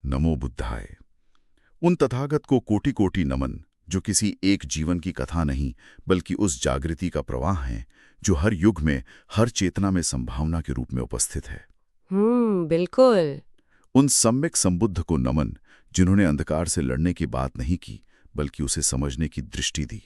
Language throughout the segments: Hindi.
नमो बुद्धाय। उन तथागत को कोटि कोटि नमन जो किसी एक जीवन की कथा नहीं बल्कि उस जागृति का प्रवाह है जो हर युग में हर चेतना में संभावना के रूप में उपस्थित है। बिल्कुल। उन सम्यक संबुद्ध को नमन जिन्होंने अंधकार से लड़ने की बात नहीं की बल्कि उसे समझने की दृष्टि दी।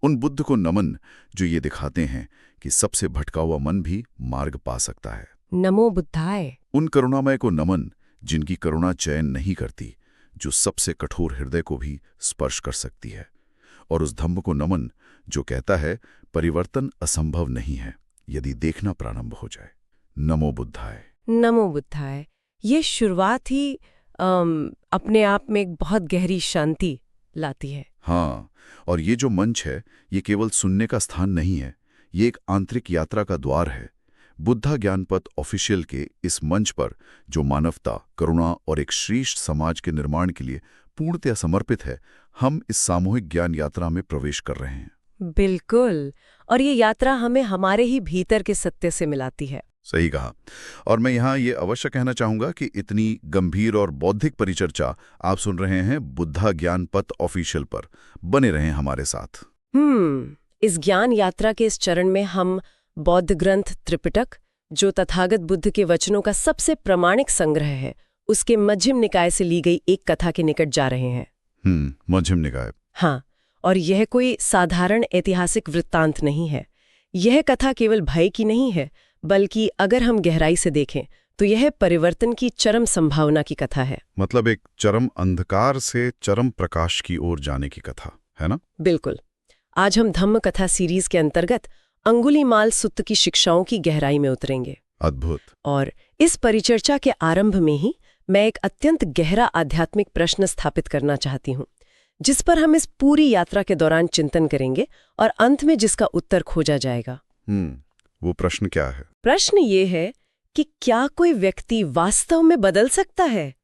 उन बुद्ध को नमन जो ये दिखाते हैं कि सबसे भटका हुआ मन भी मार्ग पा सकता है। नमो बुद्धाय। उन करुणामय को नमन जिनकी करुणा चयन नहीं करती, जो सबसे कठोर हृदय को भी स्पर्श कर सकती है। और उस धम्म को नमन जो कहता है परिवर्तन असंभव नहीं है यदि देखना प्रारंभ हो जाए। नमो बुद्धाय। नमो बुद्धाय। ये शुरुआत ही अपने आप में एक बहुत गहरी शांति लाती है। हाँ, और ये जो मंच है ये केवल सुनने का स्थान नहीं है, ये एक आंतरिक यात्रा का द्वार है। बुद्धा ज्ञानपथ ऑफिशियल के इस मंच पर जो मानवता, करुणा और एक श्रेष्ठ समाज के निर्माण के लिए पूर्णतया समर्पित है, हम इस सामूहिक ज्ञान यात्रा में प्रवेश कर रहे हैं। बिल्कुल। और ये यात्रा हमें हमारे ही भीतर के सत्य से मिलाती है। सही कहा। और मैं यहाँ ये अवश्य कहना चाहूँगा कि इतनी गंभीर और बौद्धिक परिचर्चा आप सुन रहे हैं बुद्धा ज्ञानपथ ऑफिशियल पर। बने रहें हमारे साथ। इस ज्ञान यात्रा के इस चरण में हम बौद्ध ग्रंथ त्रिपिटक, जो तथागत बुद्ध के वचनों का सबसे प्रामाणिक संग्रह है, उसके मध्यम निकाय से ली गई एक कथा के निकट जा रहे हैं। मध्यम निकाय। हाँ, और यह कोई साधारण ऐतिहासिक वृत्तांत नहीं है। यह कथा केवल भय की नहीं है, बल्कि अगर हम गहराई से देखें तो यह परिवर्तन की चरम संभावना की कथा है। मतलब एक चरम अंधकार से चरम प्रकाश की ओर जाने की कथा है ना? बिल्कुल। आज हम धम्म कथा सीरीज के अंतर्गत अंगुलीमाल सुत्त की शिक्षाओं की गहराई में उतरेंगे। अद्भुत। और इस परिचर्चा के आरंभ में ही मैं एक अत्यंत गहरा आध्यात्मिक प्रश्न स्थापित करना चाहती हूँ, जिस पर हम इस पूरी यात्रा के दौरान चिंतन करेंगे और अंत में जिसका उत्तर खोजा जाएगा। वो प्रश्न क्या है? प्रश्न ये है कि क्या कोई व्यक्ति वास्तव में बदल सकता है,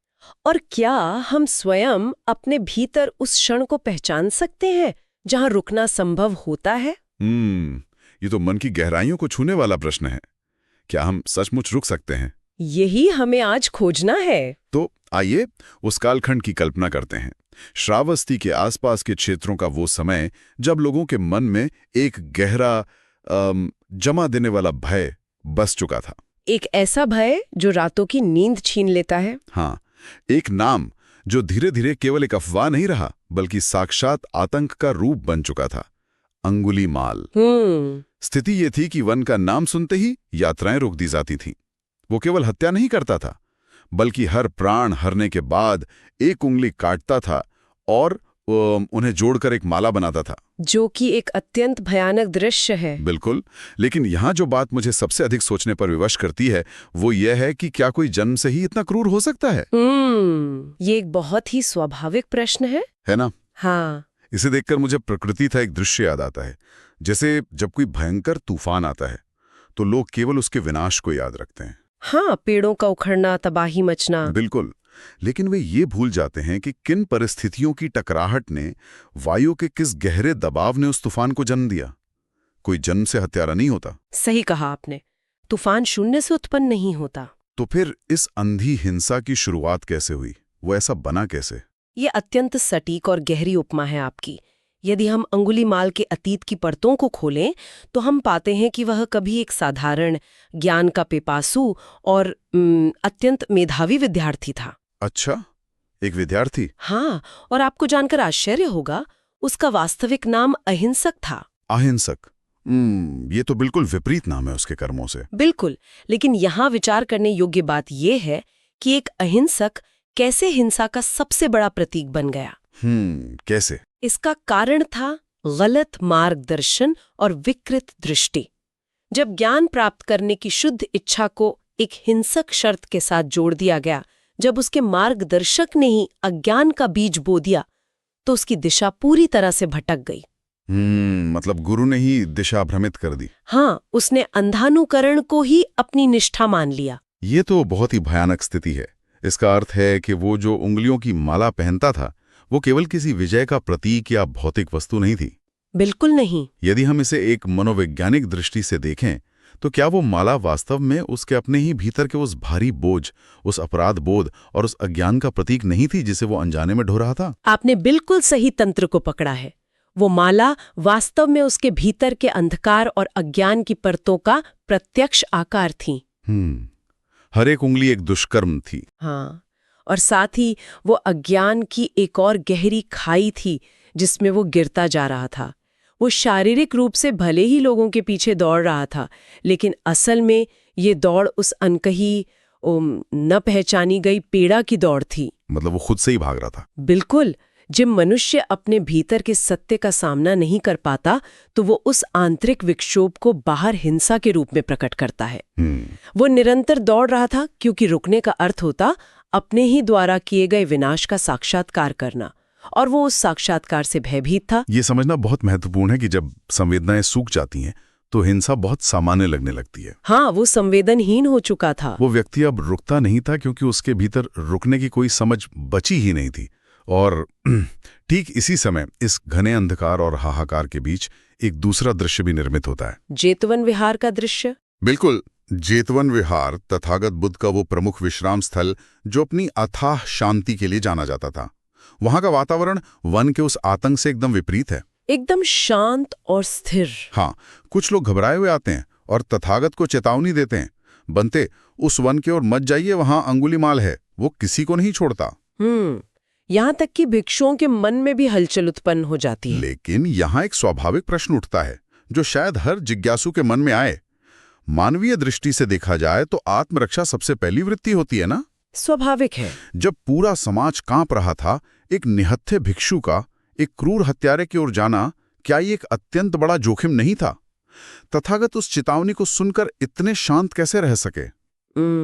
और क्या हम स्वयं अपने भीतर उस क्षण को पहचान सकते हैं जहां रुकना संभव होता है? ये तो मन की गहराइयों को छूने वाला प्रश्न है। क्या हम सचमुच रुक सकते हैं? यही हमें आज खोजना है। तो आइए उस कालखंड की कल्पना करते हैं। श्रावस्ती के आसपास के क्षेत्रों का वो समय जब लोगों के मन में एक गहरा जमा देने वाला भय बस चुका था। एक ऐसा भय जो रातों की नींद छीन लेता है। हाँ, एक नाम जो धीरे धीरे केवल एक अफवाह नहीं रहा बल्कि साक्षात आतंक का रूप बन चुका था। अंगुलीमाल। स्थिति ये थी कि वन का नाम सुनते ही यात्राएं रोक दी जाती थीं। वो केवल हत्या नहीं करता था बल्कि हर प्राण हरने के बाद एक उंगली काटता था और उन्हें जोड़कर एक माला बनाता था, जो कि एक अत्यंत भयानक दृश्य है। बिल्कुल। लेकिन यहाँ जो बात मुझे सबसे अधिक सोचने पर विवश करती है वो यह है कि क्या कोई जन्म से ही इतना क्रूर हो सकता है? ये एक बहुत ही स्वाभाविक प्रश्न है ना? हाँ। इसे देखकर मुझे प्रकृति का एक दृश्य याद आता है। जैसे जब कोई भयंकर तूफान आता है तो लोग केवल उसके विनाश को याद रखते हैं। हाँ, पेड़ों का उखड़ना, तबाही मचना। बिल्कुल। लेकिन वे ये भूल जाते हैं कि किन परिस्थितियों की टकराहट ने, वायु के किस गहरे दबाव ने उस तूफान को जन्म दिया। कोई जन्म से हत्यारा नहीं होता। सही कहा आपने। तूफान शून्य से उत्पन्न नहीं होता। तो फिर इस अंधी हिंसा की शुरुआत कैसे हुई? वो ऐसा बना कैसे? ये अत्यंत सटीक और गहरी उपमा है आपकी। यदि हम अंगुलीमाल के अतीत की परतों को खोलें तो हम पाते हैं कि वह कभी एक साधारण ज्ञान का पिपासु और अत्यंत मेधावी विद्यार्थी था। अच्छा, एक विद्यार्थी? हाँ, और आपको जानकर आश्चर्य होगा, उसका वास्तविक नाम अहिंसक था। अहिंसक? ये तो बिल्कुल विपरीत नाम है उसके कर्मों से। बिल्कुल। लेकिन यहाँ विचार करने योग्य बात यह है कि एक अहिंसक कैसे हिंसा का सबसे बड़ा प्रतीक बन गया। कैसे? इसका कारण था गलत मार्गदर्शन और विकृत दृष्टि। जब ज्ञान प्राप्त करने की शुद्ध इच्छा को एक हिंसक शर्त के साथ जोड़ दिया गया, जब उसके मार्गदर्शक ने ही अज्ञान का बीज बो दिया, तो उसकी दिशा पूरी तरह से भटक गई। मतलब गुरु ने ही दिशा भ्रमित कर दी। हाँ, उसने अंधानुकरण को ही अपनी निष्ठा मान लिया। ये तो बहुत ही भयानक स्थिति है। इसका अर्थ है कि वो जो उंगलियों की माला पहनता था वो केवल किसी विजय का प्रतीक या भौतिक वस्तु नहीं थी। बिल्कुल नहीं। यदि हम इसे एक मनोवैज्ञानिक दृष्टि से देखें तो क्या वो माला वास्तव में उसके अपने ही भीतर के उस भारी बोझ, उस अपराध बोध और उस अज्ञान का प्रतीक नहीं थी जिसे वो अनजाने में ढो रहा था? आपने बिल्कुल सही तंत्र को पकड़ा है। वो माला वास्तव में उसके भीतर के अंधकार और अज्ञान की परतों का प्रत्यक्ष आकार थी। हर एक उंगली एक दुष्कर्म थी। हाँ, और साथ ही वो अज्ञान की एक और गहरी खाई थी जिसमें वो गिरता जा रहा था। वो शारीरिक रूप से भले ही लोगों के पीछे दौड़ रहा था, लेकिन असल में ये दौड़ उस अनकही न पहचानी गई पीड़ा की दौड़ थी। मतलब वो खुद से ही भाग रहा था। बिल्कुल। जब मनुष्य अपने भीतर के सत्य का सामना नहीं कर पाता तो वो उस आंतरिक विक्षोभ को बाहर हिंसा के रूप में प्रकट करता है। वो निरंतर दौड़ रहा था क्योंकि रुकने का अर्थ होता अपने ही द्वारा किए गए विनाश का साक्षात्कार करना, और वो उस साक्षात्कार से भयभीत था। ये समझना बहुत महत्वपूर्ण है कि जब संवेदनाएं सूख जाती हैं तो हिंसा बहुत सामान्य लगने लगती है। हाँ, वो संवेदनहीन हो चुका था। वो व्यक्ति अब रुकता नहीं था क्योंकि उसके भीतर रुकने की कोई समझ बची ही नहीं थी। और ठीक इसी समय इस घने अंधकार और हाहाकार के बीच एक दूसरा दृश्य भी निर्मित होता है। जेतवन विहार का दृश्य। बिल्कुल, जेतवन विहार तथागत बुद्ध का वो प्रमुख विश्राम स्थल जो अपनी अथाह शांति के लिए जाना जाता था। वहां का वातावरण वन के उस आतंक से एकदम विपरीत है। एकदम शांत और स्थिर। हाँ, कुछ लोग घबराए हुए आते हैं और तथागत को चेतावनी देते हैं, बनते उस वन के ओर मत जाइए, वहां अंगुलीमाल है, वो किसी को नहीं छोड़ता। यहाँ तक कि भिक्षुओं के मन में भी हलचल उत्पन्न हो जाती है। लेकिन यहाँ एक स्वाभाविक प्रश्न उठता है जो शायद हर जिज्ञासु के मन में आए। मानवीय दृष्टि से देखा जाए तो आत्मरक्षा सबसे पहली वृत्ति होती है ना? स्वाभाविक है। जब पूरा समाज कांप रहा था, एक निहत्थे भिक्षु का एक क्रूर हत्यारे की ओर जाना, क्या ये एक अत्यंत बड़ा जोखिम नहीं था? तथागत उस चेतावनी को सुनकर इतने शांत कैसे रह सके?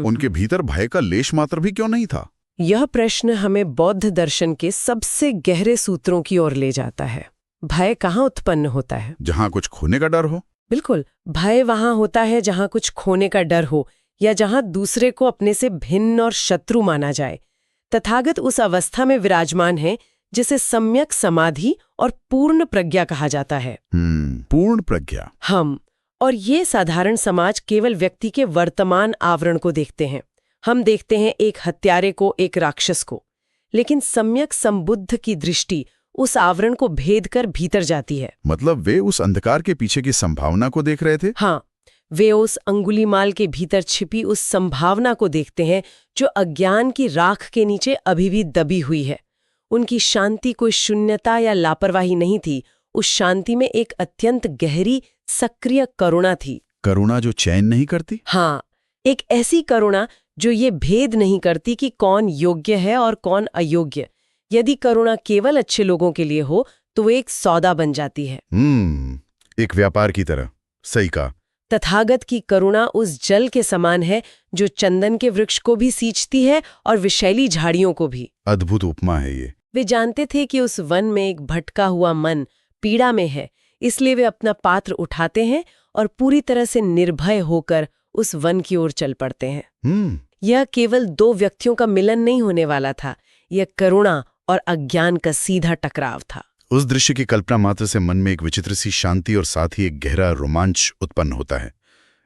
उनके भीतर भय का लेश मात्र भी क्यों नहीं था? यह प्रश्न हमें बौद्ध दर्शन के सबसे गहरे सूत्रों की ओर ले जाता है। भय कहाँ उत्पन्न होता है? जहां कुछ खोने का डर हो। बिल्कुल, भय वहां होता है जहां कुछ खोने का डर हो या जहां दूसरे को अपने से भिन्न और शत्रु माना जाए। तथागत उस अवस्था में विराजमान है जिसे सम्यक समाधि और पूर्ण प्रज्ञा कहा जाता है। पूर्ण प्रज्ञा। हम और ये साधारण समाज केवल व्यक्ति के वर्तमान आवरण को देखते हैं। हम देखते हैं एक हत्यारे को, एक राक्षस को, लेकिन सम्यक संबुद्ध की दृष्टि उस आवरण को भेद कर भीतर जाती है। मतलब वे उस अंधकार के पीछे की संभावना को देख रहे थे? हाँ, वे उस अंगुलीमाल के भीतर छिपी उस संभावना को देखते हैं जो अज्ञान की राख के नीचे अभी भी दबी हुई है। उनकी शांति कोई शून्यता या लापरवाही नहीं थी, उस शांति में एक अत्यंत गहरी सक्रिय करुणा थी। करुणा जो चैन नहीं करती? हाँ, एक ऐसी करुणा जो ये भेद नहीं करती कि कौन योग्य है और कौन अयोग्य। यदि करुणा केवल अच्छे लोगों के लिए हो तो वो एक सौदा बन जाती है। एक व्यापार की तरह। सही कहा। तथागत की करुणा उस जल के समान है जो चंदन के वृक्ष को भी सींचती है और विषैली झाड़ियों को भी। अद्भुत उपमा है ये। वे जानते थे कि उस वन में एक भटका हुआ मन पीड़ा में है, इसलिए वे अपना पात्र उठाते हैं और पूरी तरह से निर्भय होकर उस वन की ओर चल पड़ते हैं। यह केवल दो व्यक्तियों का मिलन नहीं होने वाला था, यह करुणा और अज्ञान का सीधा टकराव था। उस दृश्य की कल्पना मात्र से मन में एक विचित्र सी शांति और साथ ही एक गहरा रोमांच उत्पन्न होता है।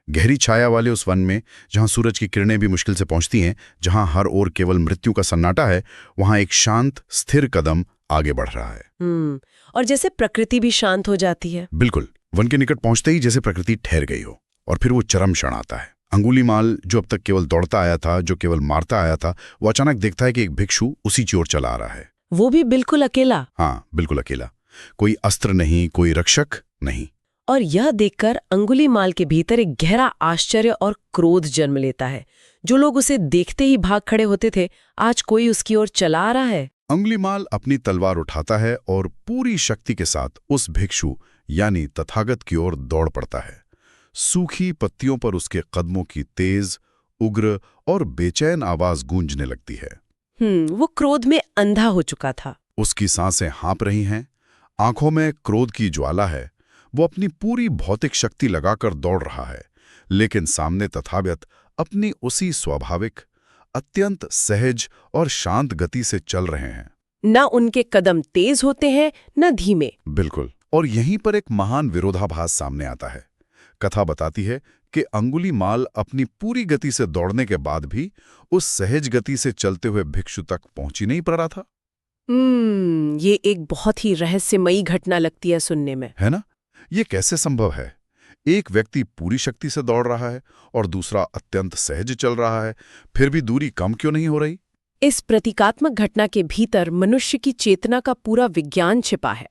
गहरी छाया वाले उस वन में, जहां सूरज की किरणें भी मुश्किल से पहुंचती हैं, जहां हर ओर केवल मृत्यु का सन्नाटा है, वहां एक शांत स्थिर कदम आगे बढ़ रहा है। और जैसे प्रकृति भी शांत हो जाती है। बिल्कुल, वन के निकट पहुंचते ही जैसे प्रकृति ठहर गई हो। और फिर वो चरम क्षण आता है। अंगुलीमाल, जो अब तक केवल दौड़ता आया था, जो केवल मारता आया था, वो अचानक देखता है कि एक भिक्षु उसी की ओर चला आ रहा है। वो भी बिल्कुल अकेला। हाँ, बिल्कुल अकेला। कोई अस्त्र नहीं, कोई रक्षक नहीं। और यह देखकर अंगुलीमाल के भीतर एक गहरा आश्चर्य और क्रोध जन्म लेता है। जो लोग उसे देखते ही भाग खड़े होते थे, आज कोई उसकी ओर चला आ रहा है। अंगुलीमाल अपनी तलवार उठाता है और पूरी शक्ति के साथ उस भिक्षु यानी तथागत की ओर दौड़ पड़ता है। सूखी पत्तियों पर उसके कदमों की तेज, उग्र और बेचैन आवाज गूंजने लगती है। वो क्रोध में अंधा हो चुका था। उसकी सांसें हाँप रही हैं, आंखों में क्रोध की ज्वाला है। वो अपनी पूरी भौतिक शक्ति लगाकर दौड़ रहा है, लेकिन सामने तथागत अपनी उसी स्वाभाविक, अत्यंत सहज और शांत गति से चल रहे हैं। न उनके कदम तेज होते हैं, न धीमे। बिल्कुल। और यहीं पर एक महान विरोधाभास सामने आता है। कथा बताती है कि अंगुलीमाल अपनी पूरी गति से दौड़ने के बाद भी उस सहज गति से चलते हुए भिक्षु तक पहुंच ही नहीं पा रहा था। ये एक बहुत ही रहस्यमयी घटना लगती है सुनने में। है ना? ये कैसे संभव है? एक व्यक्ति पूरी शक्ति से दौड़ रहा है और दूसरा अत्यंत सहज चल रहा है, फिर भी दूरी कम क्यों नहीं हो रही? इस प्रतीकात्मक घटना के भीतर मनुष्य की चेतना का पूरा विज्ञान छिपा है।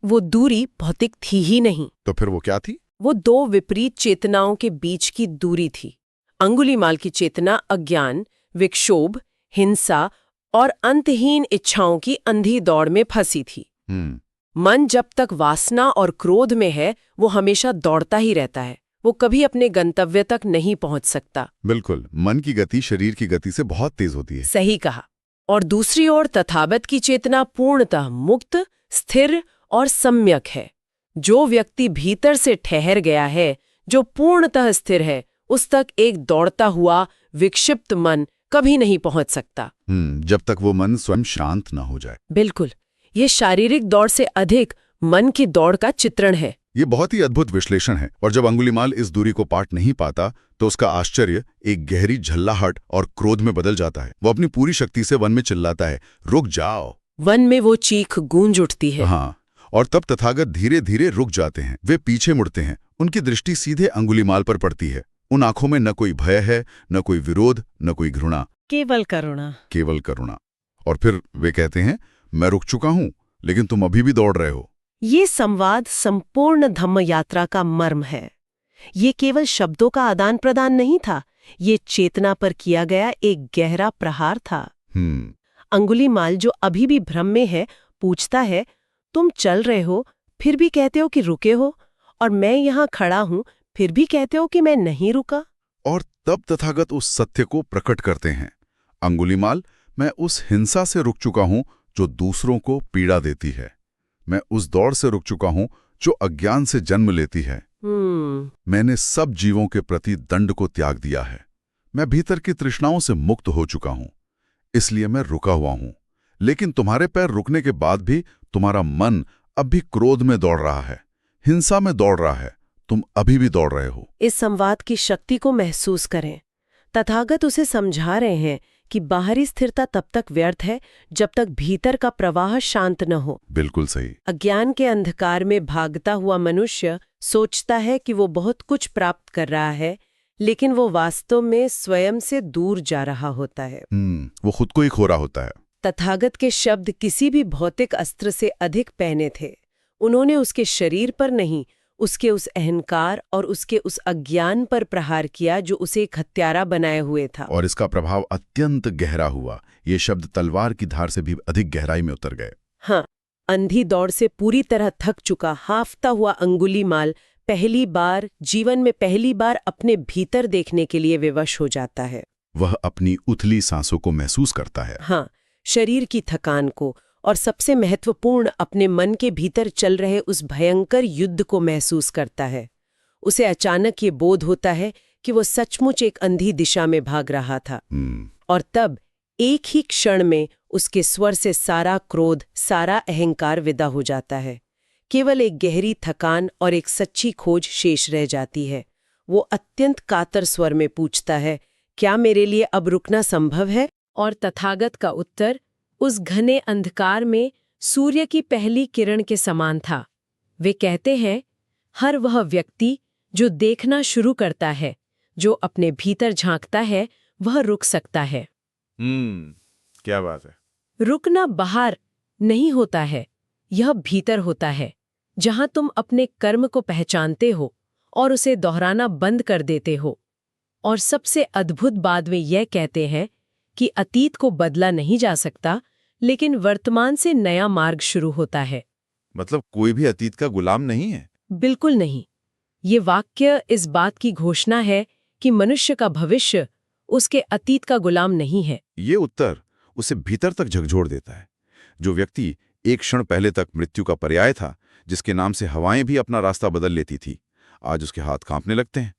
वो दूरी भौतिक थी ही नहीं। तो फिर वो क्या थी? वो दो विपरीत चेतनाओं के बीच की दूरी थी। अंगुलीमाल की चेतना अज्ञान, विक्षोभ, हिंसा और अंतहीन इच्छाओं की अंधी दौड़ में फंसी थी। मन जब तक वासना और क्रोध में है, वो हमेशा दौड़ता ही रहता है। वो कभी अपने गंतव्य तक नहीं पहुंच सकता। बिल्कुल, मन की गति शरीर की गति से बहुत तेज होती है। सही कहा। और दूसरी ओर तथागत की चेतना पूर्णतः मुक्त, स्थिर और सम्यक है। जो व्यक्ति भीतर से ठहर गया है, जो पूर्णतः स्थिर है, उस तक एक दौड़ता हुआ विक्षिप्त मन कभी नहीं पहुंच सकता। जब तक वो मन स्वयं शांत न हो जाए। बिल्कुल, ये शारीरिक दौड़ से अधिक मन की दौड़ का चित्रण है। ये बहुत ही अद्भुत विश्लेषण है। और जब अंगुलीमाल इस दूरी को पाट नहीं पाता, तो उसका आश्चर्य एक गहरी झल्लाहट और क्रोध में बदल जाता है। वो अपनी पूरी शक्ति से वन में चिल्लाता है, रुक जाओ। वन में वो चीख गूंज उठती है। हाँ, और तब तथागत धीरे धीरे रुक जाते हैं। वे पीछे मुड़ते हैं। उनकी दृष्टि सीधे अंगुलीमाल पर पड़ती है। उन आंखों में न कोई भय है, न कोई विरोध, न कोई घृणा, केवल करुणा। केवल करुणा। और फिर वे कहते हैं, मैं रुक चुका हूं, लेकिन तुम अभी भी दौड़ रहे हो। ये संवाद संपूर्ण धम्म यात्रा का मर्म है। ये केवल शब्दों का आदान प्रदान नहीं था, ये चेतना पर किया गया एक गहरा प्रहार था। अंगुलीमाल, जो अभी भी भ्रम में है, पूछता है, तुम चल रहे हो, फिर भी कहते हो कि रुके हो, और मैं यहाँ खड़ा हूं, फिर भी कहते हो कि मैं नहीं रुका। और तब तथागत उस सत्य को प्रकट करते हैं, अंगुलीमाल, मैं उस हिंसा से रुक चुका हूं जो दूसरों को पीड़ा देती है। मैं उस दौड़ से रुक चुका हूं जो अज्ञान से जन्म लेती है। मैंने सब जीवों के प्रति दंड को त्याग दिया है। मैं भीतर की तृष्णाओं से मुक्त हो चुका हूं, इसलिए मैं रुका हुआ हूं। लेकिन तुम्हारे पैर रुकने के बाद भी तुम्हारा मन अब भी क्रोध में दौड़ रहा है, हिंसा में दौड़ रहा है। तुम अभी भी दौड़ रहे हो। इस संवाद की शक्ति को महसूस करें। तथागत उसे समझा रहे हैं कि बाहरी स्थिरता तब तक व्यर्थ है जब तक भीतर का प्रवाह शांत न हो। बिल्कुल सही। अज्ञान के अंधकार में भागता हुआ मनुष्य सोचता है कि वो बहुत कुछ प्राप्त कर रहा है, लेकिन वो वास्तव में स्वयं से दूर जा रहा होता है। वो खुद को ही खो रहा होता है। तथागत के शब्द किसी भी भौतिक अस्त्र से अधिक पहने थे। उन्होंने उसके शरीर पर नहीं, उसके उस अहंकार और उसके उस अज्ञान पर प्रहार किया जो उसे एक हत्यारा बनाए हुए था। और इसका प्रभाव अत्यंत गहरा हुआ। ये शब्द तलवार की धार से भी अधिक गहराई में उतर गए। हाँ, अंधी दौड़ से पूरी तरह थक चुका हाफता हुआ अंगुलीमाल जीवन में पहली बार अपने भीतर देखने के लिए विवश हो जाता है। वह अपनी उथली सांसों को महसूस करता है। हाँ, शरीर की थकान को, और सबसे महत्वपूर्ण अपने मन के भीतर चल रहे उस भयंकर युद्ध को महसूस करता है। उसे अचानक ये बोध होता है कि वो सचमुच एक अंधी दिशा में भाग रहा था। और तब एक ही क्षण में उसके स्वर से सारा क्रोध, सारा अहंकार विदा हो जाता है। केवल एक गहरी थकान और एक सच्ची खोज शेष रह जाती है। वो अत्यंत कातर स्वर में पूछता है, क्या मेरे लिए अब रुकना संभव है? और तथागत का उत्तर उस घने अंधकार में सूर्य की पहली किरण के समान था। वे कहते हैं, हर वह व्यक्ति जो देखना शुरू करता है, जो अपने भीतर झांकता है, वह रुक सकता है। क्या बात है। रुकना बाहर नहीं होता है, यह भीतर होता है, जहां तुम अपने कर्म को पहचानते हो और उसे दोहराना बंद कर देते हो। और सबसे अद्भुत बात वे यह कहते हैं कि अतीत को बदला नहीं जा सकता, लेकिन वर्तमान से नया मार्ग शुरू होता है। मतलब कोई भी अतीत का गुलाम नहीं है? बिल्कुल नहीं। ये वाक्य इस बात की घोषणा है कि मनुष्य का भविष्य उसके अतीत का गुलाम नहीं है। ये उत्तर उसे भीतर तक झकझोर देता है। जो व्यक्ति एक क्षण पहले तक मृत्यु का पर्याय था, जिसके नाम से हवाएं भी अपना रास्ता बदल लेती थी, आज उसके हाथ कांपने लगते हैं।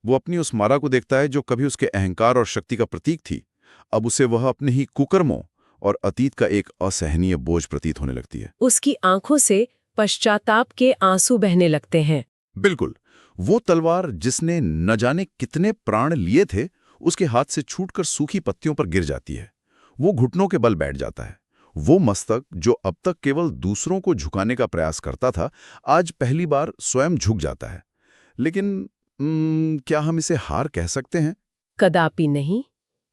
वो अपनी उस मारा को देखता है जो कभी उसके अहंकार और शक्ति का प्रतीक थी। अब उसे वह अपने ही कुकर्मों और अतीत का एक असहनीय बोझ प्रतीत होने लगती है। उसकी आंखों से पश्चाताप के आंसू बहने लगते हैं। बिल्कुल, वो तलवार जिसने न जाने कितने प्राण लिए थे, उसके हाथ से छूटकर सूखी पत्तियों पर गिर जाती है। वो घुटनों के बल बैठ जाता है। वो मस्तक जो अब तक केवल दूसरों को झुकाने का प्रयास करता था, आज पहली बार स्वयं झुक जाता है। लेकिन क्या हम इसे हार कह सकते हैं? कदापि नहीं।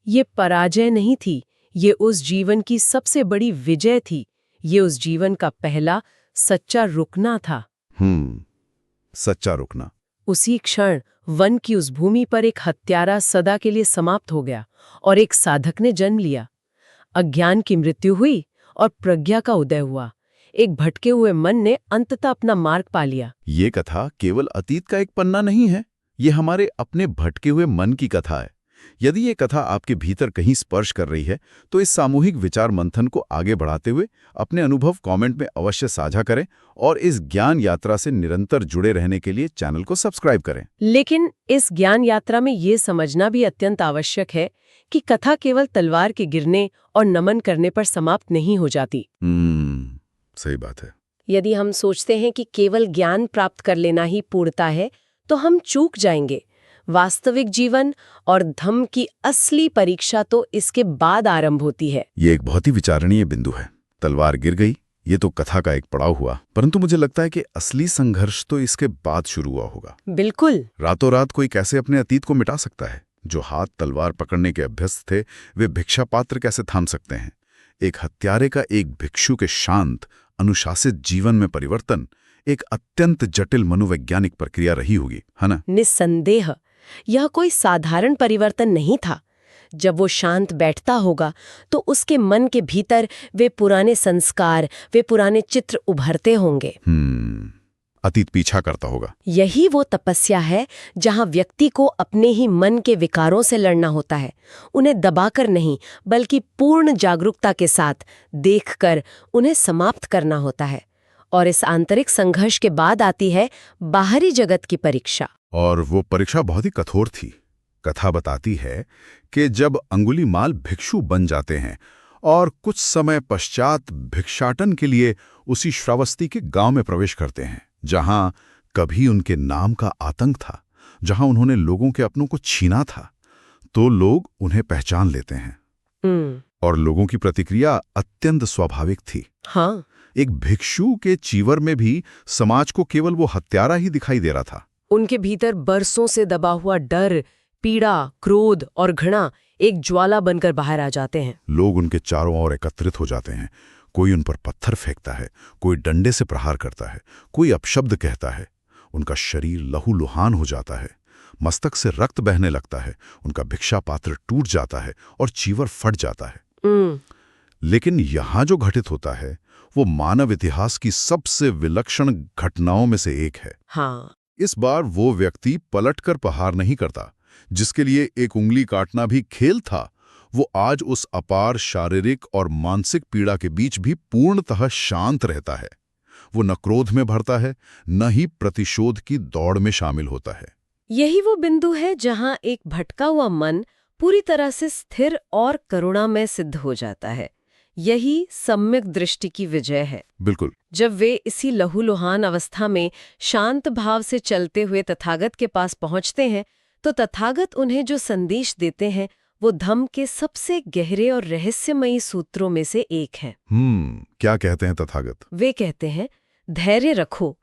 ये पराजय नहीं थी, ये उस जीवन की सबसे बड़ी विजय थी। ये उस जीवन का पहला सच्चा रुकना था। सच्चा रुकना। उसी क्षण वन की उस भूमि पर एक हत्यारा सदा के लिए समाप्त हो गया और एक साधक ने जन्म लिया। अज्ञान की मृत्यु हुई और प्रज्ञा का उदय हुआ। एक भटके हुए मन ने अंततः अपना मार्ग पा लिया। ये कथा केवल अतीत का एक पन्ना नहीं है, ये हमारे अपने भटके हुए मन की कथा है। यदि ये कथा आपके भीतर कहीं स्पर्श कर रही है, तो इस सामूहिक विचार मंथन को आगे बढ़ाते हुए अपने अनुभव कमेंट में अवश्य साझा करें और इस ज्ञान यात्रा से निरंतर जुड़े रहने के लिए चैनल को सब्सक्राइब करें। लेकिन इस ज्ञान यात्रा में ये समझना भी अत्यंत आवश्यक है कि कथा केवल तलवार के गिरने और नमन करने पर समाप्त नहीं हो जाती। सही बात है। यदि हम सोचते हैं कि केवल ज्ञान प्राप्त कर लेना ही पूर्णता है, तो हम चूक जाएंगे। वास्तविक जीवन और धम्म की असली परीक्षा तो इसके बाद आरंभ होती है। ये एक बहुत ही विचारणीय बिंदु है। तलवार गिर गई, ये तो कथा का एक पड़ाव हुआ, परंतु मुझे लगता है कि असली संघर्ष तो इसके बाद शुरू हुआ होगा। बिल्कुल। रातों रात कोई कैसे अपने अतीत को मिटा सकता है? जो हाथ तलवार पकड़ने के अभ्यस्त थे, वे भिक्षा पात्र कैसे थाम सकते हैं? एक हत्यारे का एक भिक्षु के शांत, अनुशासित जीवन में परिवर्तन एक अत्यंत जटिल मनोवैज्ञानिक प्रक्रिया रही होगी, है ना? निस्संदेह यह कोई साधारण परिवर्तन नहीं था। जब वो शांत बैठता होगा तो उसके मन के भीतर वे पुराने संस्कार, वे पुराने चित्र उभरते होंगे। अतीत पीछा करता होगा। यही वो तपस्या है जहां व्यक्ति को अपने ही मन के विकारों से लड़ना होता है, उन्हें दबाकर नहीं बल्कि पूर्ण जागरूकता के साथ देखकर उन्हें समाप्त करना होता है। और इस आंतरिक संघर्ष के बाद आती है बाहरी जगत की परीक्षा। और वो परीक्षा बहुत ही कठोर थी। कथा बताती है कि जब अंगुलीमाल भिक्षु बन जाते हैं और कुछ समय पश्चात भिक्षाटन के लिए उसी श्रावस्ती के गांव में प्रवेश करते हैं, जहां कभी उनके नाम का आतंक था, जहां उन्होंने लोगों के अपनों को छीना था, तो लोग उन्हें पहचान लेते हैं। और लोगों की प्रतिक्रिया अत्यंत स्वाभाविक थी। हाँ। एक भिक्षु के चीवर में भी समाज को केवल वो हत्यारा ही दिखाई दे रहा था। उनके भीतर बरसों से दबा हुआ डर, पीड़ा, क्रोध और घृणा एक ज्वाला बनकर बाहर आ जाते हैं। लोग उनके चारों ओर एकत्रित हो जाते हैं। कोई उन पर पत्थर फेंकता है, कोई डंडे से प्रहार करता है, कोई अपशब्द कहता है। उनका शरीर लहूलुहान हो जाता है, मस्तक से रक्त बहने लगता है, उनका भिक्षा पात्र टूट जाता है और चीवर फट जाता है। लेकिन यहां जो घटित होता है वो मानव इतिहास की सबसे विलक्षण घटनाओं में से एक है। हाँ। इस बार वो व्यक्ति पलटकर प्रहार नहीं करता, जिसके लिए एक उंगली काटना भी खेल था। वो आज उस अपार शारीरिक और मानसिक पीड़ा के बीच भी पूर्णतः शांत रहता है। वो न क्रोध में भरता है, न ही प्रतिशोध की दौड़ में शामिल होता है। यही वो बिंदु है जहां एक भटका हुआ मन पूरी तरह से स्थिर और करुणामय सिद्ध हो जाता है। यही सम्यक दृष्टि की विजय है। बिल्कुल। जब वे इसी लहूलुहान अवस्था में शांत भाव से चलते हुए तथागत के पास पहुंचते हैं, तो तथागत उन्हें जो संदेश देते हैं वो धम्म के सबसे गहरे और रहस्यमयी सूत्रों में से एक है। क्या कहते हैं तथागत? वे कहते हैं, धैर्य रखो,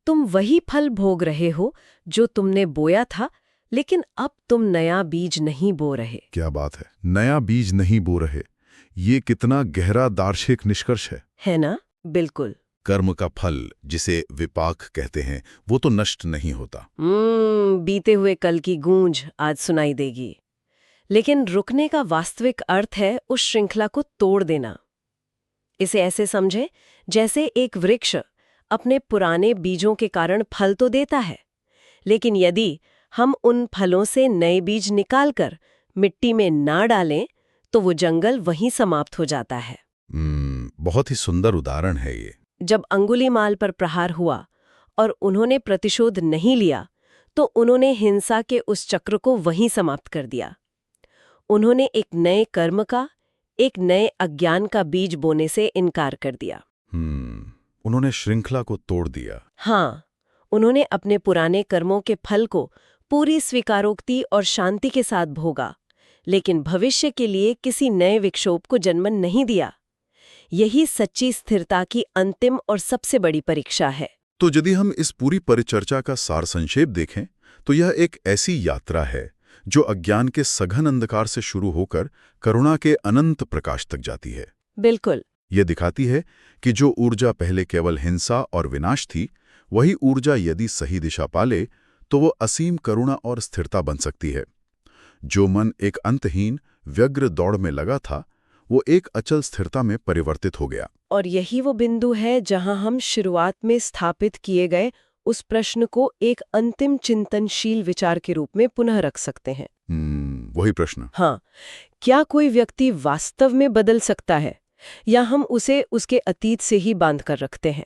तुम वही फल भोग रहे हो जो तुमने बोया था, लेकिन अब तुम नया बीज नहीं बो रहे। क्या बात है, नया बीज नहीं बो रहे। ये कितना गहरा दार्शनिक निष्कर्ष है ना? बिल्कुल। कर्म का फल, जिसे विपाक कहते हैं, वो तो नष्ट नहीं होता। बीते हुए कल की गूंज आज सुनाई देगी। लेकिन रुकने का वास्तविक अर्थ है उस श्रृंखला को तोड़ देना। इसे ऐसे समझें जैसे एक वृक्ष अपने पुराने बीजों के कारण फल तो देता है, लेकिन यदि हम उन फलों से नए बीज निकालकर मिट्टी में ना डालें तो वो जंगल वहीं समाप्त हो जाता है। बहुत ही सुंदर उदाहरण है ये। जब अंगुलीमाल पर प्रहार हुआ और उन्होंने प्रतिशोध नहीं लिया, तो उन्होंने हिंसा के उस चक्र को वहीं समाप्त कर दिया। उन्होंने एक नए कर्म का, एक नए अज्ञान का बीज बोने से इनकार कर दिया। उन्होंने श्रृंखला को तोड़ दिया। हाँ, उन्होंने अपने पुराने कर्मों के फल को पूरी स्वीकारोक्ति और शांति के साथ भोगा, लेकिन भविष्य के लिए किसी नए विक्षोभ को जन्म नहीं दिया। यही सच्ची स्थिरता की अंतिम और सबसे बड़ी परीक्षा है। तो यदि हम इस पूरी परिचर्चा का सार संक्षेप देखें तो यह एक ऐसी यात्रा है जो अज्ञान के सघन अंधकार से शुरू होकर करुणा के अनंत प्रकाश तक जाती है। बिल्कुल। ये दिखाती है कि जो ऊर्जा पहले केवल हिंसा और विनाश थी, वही ऊर्जा यदि सही दिशा पाले तो वो असीम करुणा और स्थिरता बन सकती है। जो मन एक अंतहीन व्यग्र दौड़ में लगा था, वो एक अचल स्थिरता में परिवर्तित हो गया। और यही वो बिंदु है जहां हम शुरुआत में स्थापित किए गए उस प्रश्न को एक अंतिम चिंतनशील विचार के रूप में पुनः रख सकते हैं। वही प्रश्न। हाँ, क्या कोई व्यक्ति वास्तव में बदल सकता है, या हम उसे उसके अतीत से ही बांध कर रखते हैं?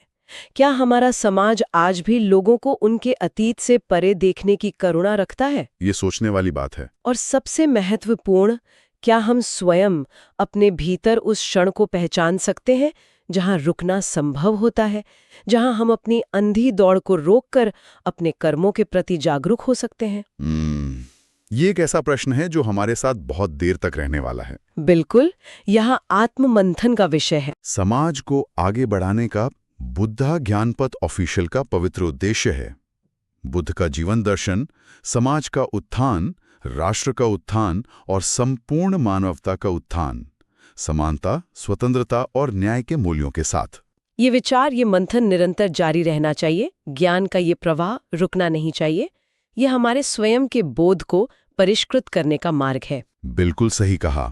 क्या हमारा समाज आज भी लोगों को उनके अतीत से परे देखने की करुणा रखता है? ये सोचने वाली बात है। और सबसे महत्वपूर्ण, क्या हम स्वयं अपने भीतर उस क्षण को पहचान सकते हैं जहां रुकना संभव होता है, जहां हम अपनी अंधी दौड़ को रोककर अपने कर्मों के प्रति जागरूक हो सकते हैं? ये एक ऐसा प्रश्न है जो हमारे साथ बहुत देर तक रहने वाला है। बिल्कुल, यहाँ आत्ममंथन का विषय है। समाज को आगे बढ़ाने का बुद्धा ज्ञानपथ ऑफिशियल का पवित्र उद्देश्य है। बुद्ध का जीवन दर्शन समाज का उत्थान, राष्ट्र का उत्थान और संपूर्ण मानवता का उत्थान, समानता, स्वतंत्रता और न्याय के मूल्यों के साथ। ये विचार, ये मंथन निरंतर जारी रहना चाहिए। ज्ञान का ये प्रवाह रुकना नहीं चाहिए। ये हमारे स्वयं के बोध को परिष्कृत करने का मार्ग है। बिल्कुल सही कहा।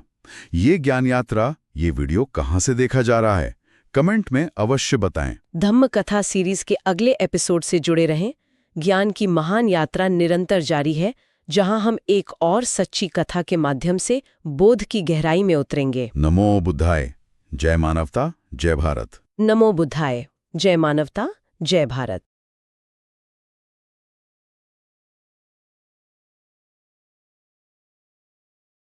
ये ज्ञान यात्रा, ये वीडियो कहाँ से देखा जा रहा है? कमेंट में अवश्य बताएं। धम्म कथा सीरीज के अगले एपिसोड से जुड़े रहें। ज्ञान की महान यात्रा निरंतर जारी है, जहां हम एक और सच्ची कथा के माध्यम से बोध की गहराई में उतरेंगे। नमो बुद्धाय। जय मानवता, जय भारत। नमो बुद्धाय। जय मानवता, जय भारत।